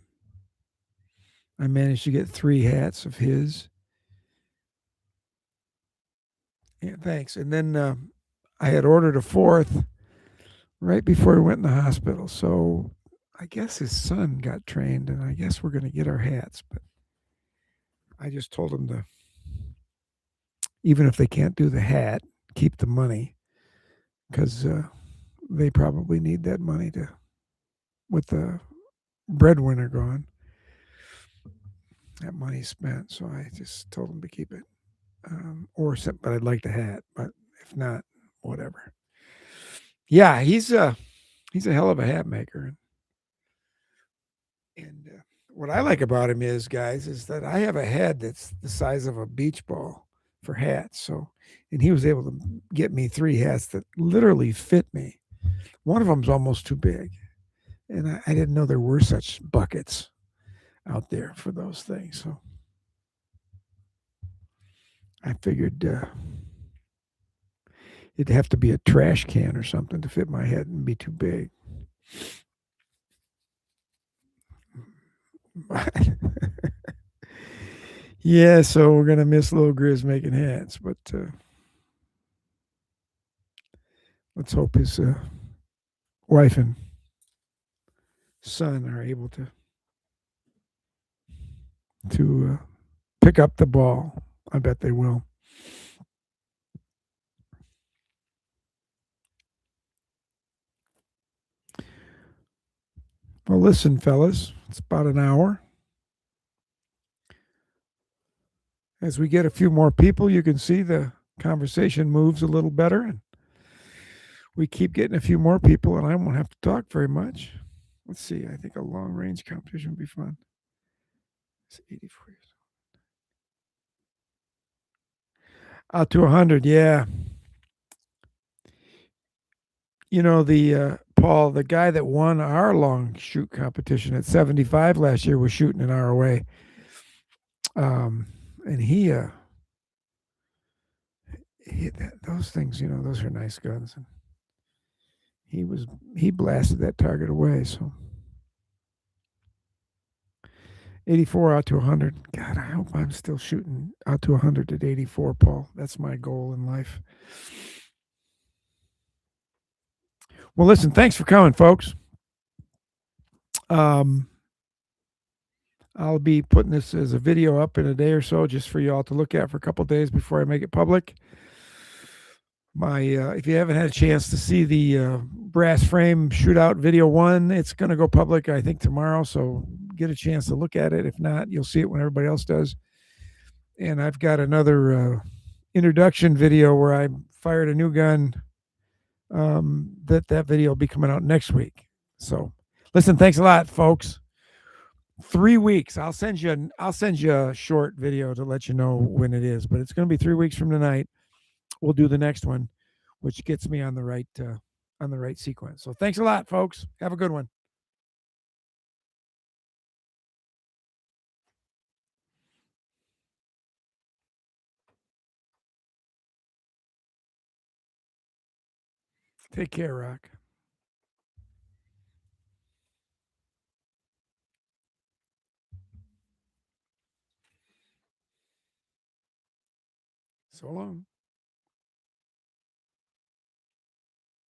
I managed to get 3 hats of his. Yeah, thanks. And then I had ordered a 4th right before he went in the hospital. So I guess his son got trained, and I guess we're going to get our hats. But I just told him to, even if they can't do the hat, keep the money because they probably need that money with the breadwinner gone. That money's spent, so I just told him to keep it. But I'd like the hat, but if not, whatever. Yeah, he's a hell of a hat maker. And what I like about him is, guys, is that I have a head that's the size of a beach ball for hats. So, and he was able to get me 3 hats that literally fit me. One of them's almost too big, and I didn't know there were such buckets out there for those things. So, I figured it'd have to be a trash can or something to fit my head and be too big. Yeah, so we're gonna miss Lil Grizz making hats, but let's hope his wife and son are able to pick up the ball. I bet they will. Well, listen, fellas, it's about an hour. As we get a few more people, you can see the conversation moves a little better, and we keep getting a few more people, and I won't have to talk very much. Let's see. I think a long range competition would be fun. It's 84 years old. Out to 100, yeah. You know, the Paul, the guy that won our long shoot competition at 75 last year was shooting an ROA. And those things, those are nice guns. And he blasted that target away. So 84 out to 100. God, I hope I'm still shooting out to 100 at 84, Paul. That's my goal in life. Well, listen, thanks for coming, folks. I'll be putting this as a video up in a day or so just for you all to look at for a couple days before I make it public. If you haven't had a chance to see the brass frame shootout video 1, it's going to go public, I think, tomorrow. So get a chance to look at it. If not, you'll see it when everybody else does. And I've got another introduction video where I fired a new gun. That video will be coming out next week. So listen, thanks a lot, folks. 3 weeks. I'll send you a short video to let you know when it is, but it's going to be 3 weeks from tonight. We'll do the next one, which gets me on the right sequence. So thanks a lot, folks. Have a good one. Take care, Rock. So long.